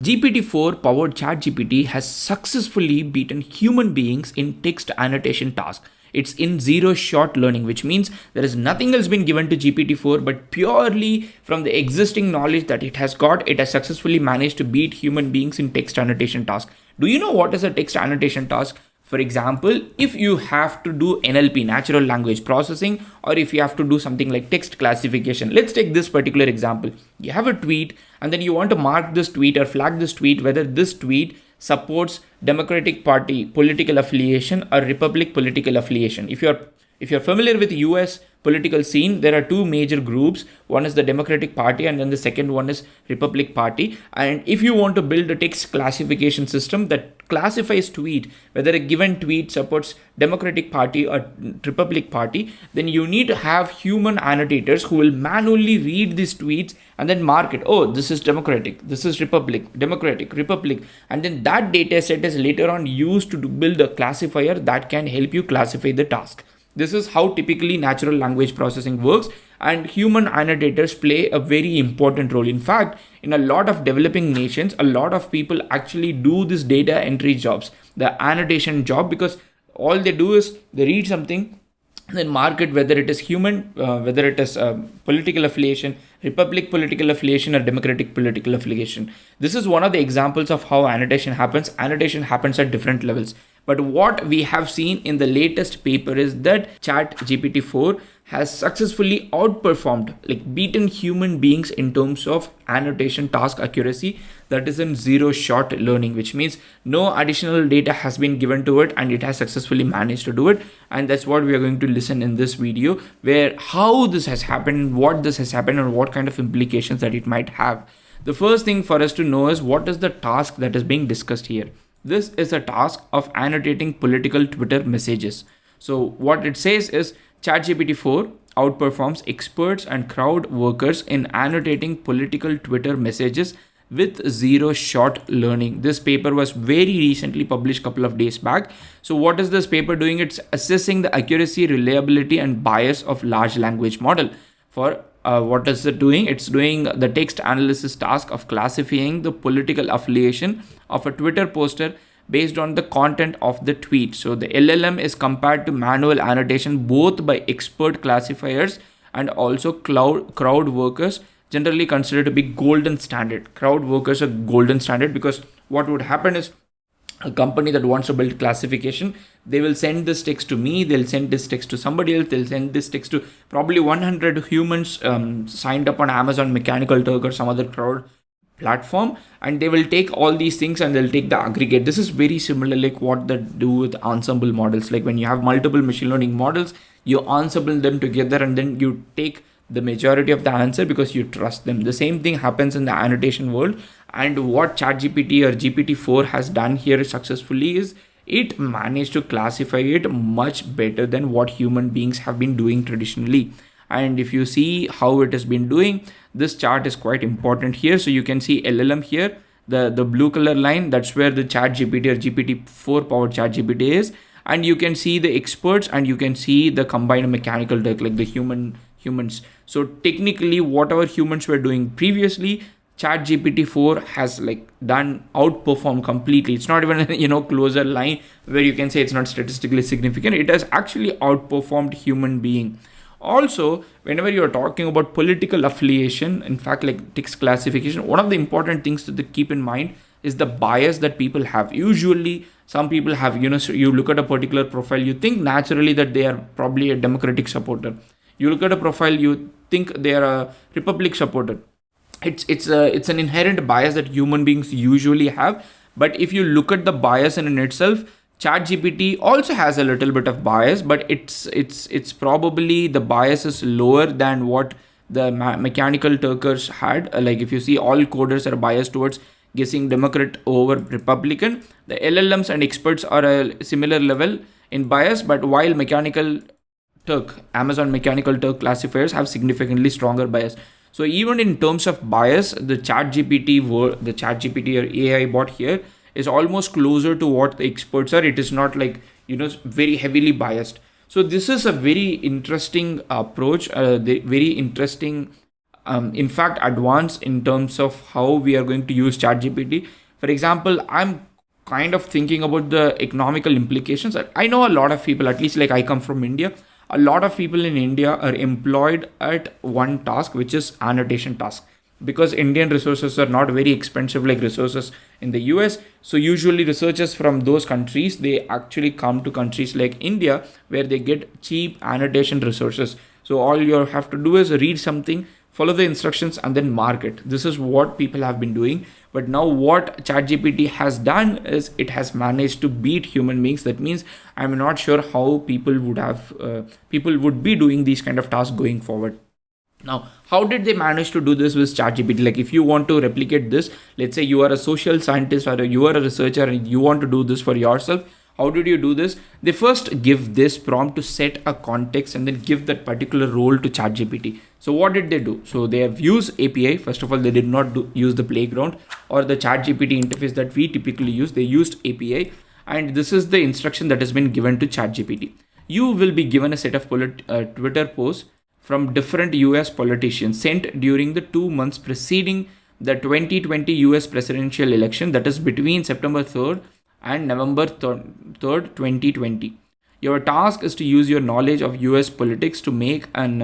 GPT-4 powered ChatGPT has successfully beaten human beings in text annotation tasks. It's in zero shot learning, which means there is nothing else been given to GPT-4, but purely from the existing knowledge that it has got, it has successfully managed to beat human beings in text annotation tasks. Do you know what is a text annotation task? For example, if you have to do NLP, natural language processing, or if you have to do something like text classification, let's take this particular example. You have a tweet and then you want to mark this tweet or flag this tweet whether this tweet supports Democratic Party political affiliation or Republic political affiliation. If you're familiar with US political scene, there are two major groups. One is the Democratic Party and then the second one is Republic Party. And if you want to build a text classification system that classifies tweet, whether a given tweet supports Democratic Party or Republic Party, then you need to have human annotators who will manually read these tweets and then mark it. Oh, this is Democratic, this is Republic, Democratic, Republic. And then that data set is later on used to build a classifier that can help you classify the task. This is how typically natural language processing works, and human annotators play a very important role. In fact, in a lot of developing nations, a lot of people actually do this data entry jobs, the annotation job, because all they do is they read something, then mark it whether it is human, whether it is political affiliation, Republic political affiliation or Democratic political affiliation. This is one of the examples of how annotation happens. Annotation happens at different levels. But what we have seen in the latest paper is that ChatGPT-4 has successfully outperformed, like beaten human beings in terms of annotation task accuracy, that is in zero shot learning, which means no additional data has been given to it and it has successfully managed to do it. And that's what we are going to listen in this video, where how this has happened, what this has happened, and what kind of implications that it might have. The first thing for us to know is what is the task that is being discussed here. This is a task of annotating political Twitter messages. So what it says is ChatGPT-4 outperforms experts and crowd workers in annotating political Twitter messages with zero shot learning. This paper was very recently published a couple of days back. So what is this paper doing? It's assessing the accuracy, reliability, and bias of large language model. For what is it doing? It's doing the text analysis task of classifying the political affiliation of a Twitter poster based on the content of the tweet. So the LLM is compared to manual annotation both by expert classifiers and also crowd workers, generally considered to be golden standard. Crowd workers are golden standard because what would happen is a company that wants to build classification, they will send this text to me, they'll send this text to somebody else, they'll send this text to probably 100 humans signed up on Amazon Mechanical Turk or some other crowd platform, and they will take all these things and they'll take the aggregate. This is very similar like what they do with ensemble models. Like when you have multiple machine learning models, you ensemble them together and then you take the majority of the answer because you trust them. The same thing happens in the annotation world, and what ChatGPT or GPT-4 has done here successfully is it managed to classify it much better than what human beings have been doing traditionally. And if you see how it has been doing, this chart is quite important here. So you can see LLM here, the blue color line, that's where the ChatGPT or GPT-4 powered ChatGPT is. And you can see the experts and you can see the combined mechanical Turk, like the humans. So technically whatever humans were doing previously, ChatGPT-4 has like done outperform completely. It's not even a closer line where you can say it's not statistically significant. It has actually outperformed human being. Also, whenever you're talking about political affiliation, in fact, like text classification, one of the important things to keep in mind is the bias that people have. Usually, some people have, so you look at a particular profile, you think naturally that they are probably a Democratic supporter. You look at a profile, you think they are a Republic supporter. It's an inherent bias that human beings usually have. But if you look at the bias in itself, ChatGPT also has a little bit of bias, but it's probably the bias is lower than what the mechanical Turkers had. Like if you see, all coders are biased towards guessing Democrat over Republican. The LLMs and experts are a similar level in bias, but while Amazon Mechanical Turk classifiers have significantly stronger bias. So even in terms of bias, the ChatGPT or AI bot here is almost closer to what the experts are. It is not like, very heavily biased. So this is a very interesting approach, very interesting in fact advanced in terms of how we are going to use ChatGPT. For example, I'm kind of thinking about the economical implications. I know a lot of people, at least like I come from India, a lot of people in India are employed at one task, which is annotation task, because Indian resources are not very expensive like resources in the US. So usually researchers from those countries, they actually come to countries like India where they get cheap annotation resources. So all you have to do is read something, follow the instructions, and then mark it. This is what people have been doing. But now what ChatGPT has done is it has managed to beat human beings. That means I'm not sure how people would be doing these kind of tasks going forward. Now, how did they manage to do this with ChatGPT? Like, if you want to replicate this, let's say you are a social scientist or you are a researcher and you want to do this for yourself, how did you do this? They first give this prompt to set a context and then give that particular role to ChatGPT. So what did they do? So they have used API. First of all, they did not use the playground or the ChatGPT interface that we typically use. They used API, and this is the instruction that has been given to ChatGPT. You will be given a set of Twitter posts from different US politicians sent during the 2 months preceding the 2020 US presidential election, that is between September 3rd and November 3rd, 2020. Your task is to use your knowledge of US politics to make an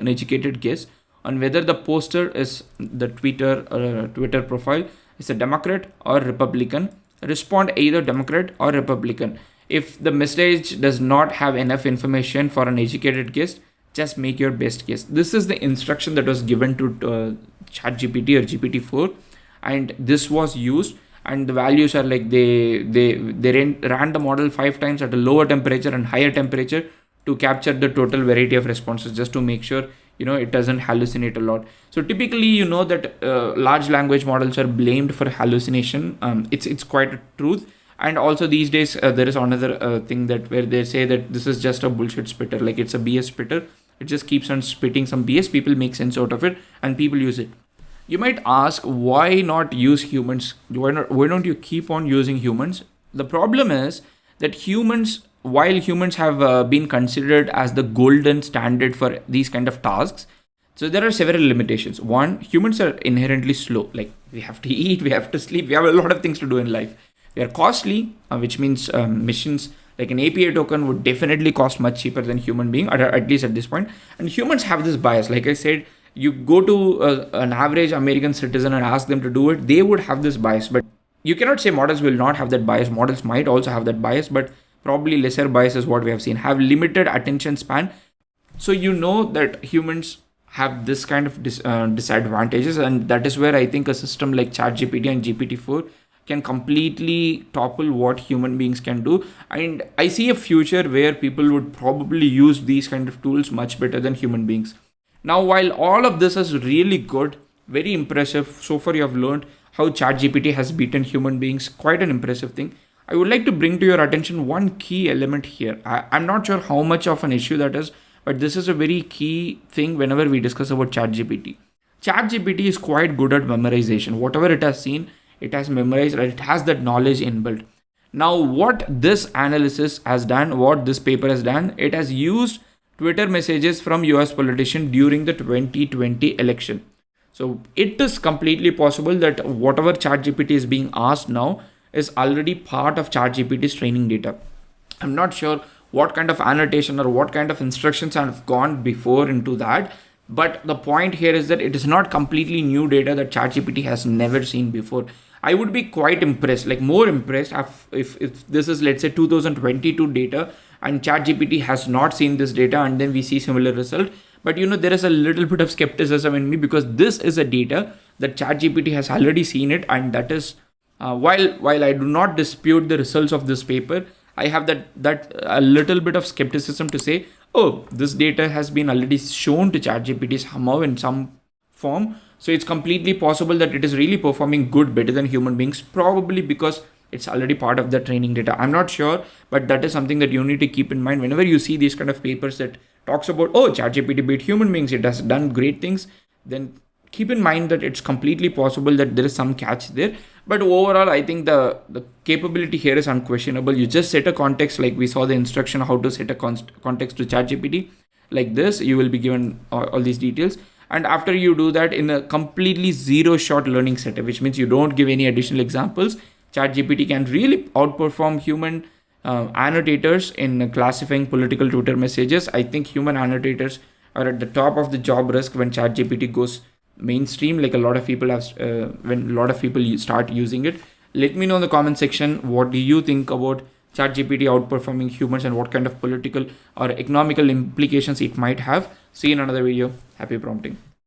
educated guess on whether the poster is the Twitter profile is a Democrat or Republican. Respond either Democrat or Republican. If the message does not have enough information for an educated guess, just make your best guess. This is the instruction that was given to ChatGPT or GPT-4, and this was used. And the values are like they ran the model 5 times at a lower temperature and higher temperature to capture the total variety of responses, just to make sure it doesn't hallucinate a lot. So typically that large language models are blamed for hallucination. It's quite a truth. And also these days there is another thing that where they say that this is just a bullshit spitter, like it's a BS spitter. It just keeps on spitting some BS. People make sense out of it and people use it. You might ask, why not use humans? Why don't you keep on using humans? The problem is that while humans have been considered as the golden standard for these kind of tasks, so there are several limitations. One, humans are inherently slow. Like, we have to eat, we have to sleep, we have a lot of things to do in life. We are costly, which means missions like an API token would definitely cost much cheaper than human being, or at least at this point. And humans have this bias. Like I said, you go to an average American citizen and ask them to do it, they would have this bias. But you cannot say models will not have that bias. Models might also have that bias, but probably lesser bias is what we have seen. Have limited attention span. So that humans have this kind of disadvantages, and that is where I think a system like ChatGPT and GPT-4 can completely topple what human beings can do. And I see a future where people would probably use these kind of tools much better than human beings. Now, while all of this is really good, very impressive, so far you have learned how ChatGPT has beaten human beings, quite an impressive thing. I would like to bring to your attention one key element here. I'm not sure how much of an issue that is, but this is a very key thing whenever we discuss about ChatGPT. ChatGPT is quite good at memorization. Whatever it has seen, it has memorized, and it has that knowledge inbuilt. Now, what this analysis has done, what this paper has done, it has used Twitter messages from US politicians during the 2020 election. So it is completely possible that whatever ChatGPT is being asked now is already part of ChatGPT's training data. I'm not sure what kind of annotation or what kind of instructions have gone before into that. But the point here is that it is not completely new data that ChatGPT has never seen before. I would be quite impressed, like more impressed if this is, let's say, 2022 data and ChatGPT has not seen this data and then we see similar result. But there is a little bit of skepticism in me because this is a data that ChatGPT has already seen it, and that is while I do not dispute the results of this paper, I have that a little bit of skepticism to say, oh, this data has been already shown to ChatGPT somehow in some form. So it's completely possible that it is really performing better than human beings, probably because it's already part of the training data. I'm not sure, but that is something that you need to keep in mind whenever you see these kind of papers that talks about, oh, ChatGPT beat human beings, it has done great things. Then keep in mind that it's completely possible that there is some catch there. But overall, I think the capability here is unquestionable. You just set a context, like we saw the instruction how to set a context to ChatGPT. Like this, you will be given all these details. And after you do that in a completely zero shot learning setup, which means you don't give any additional examples, ChatGPT can really outperform human annotators in classifying political Twitter messages. I think human annotators are at the top of the job risk when ChatGPT goes mainstream. Like a lot of people have, when a lot of people start using it. Let me know in the comment section, what do you think about ChatGPT outperforming humans and what kind of political or economical implications it might have. See you in another video. Happy prompting.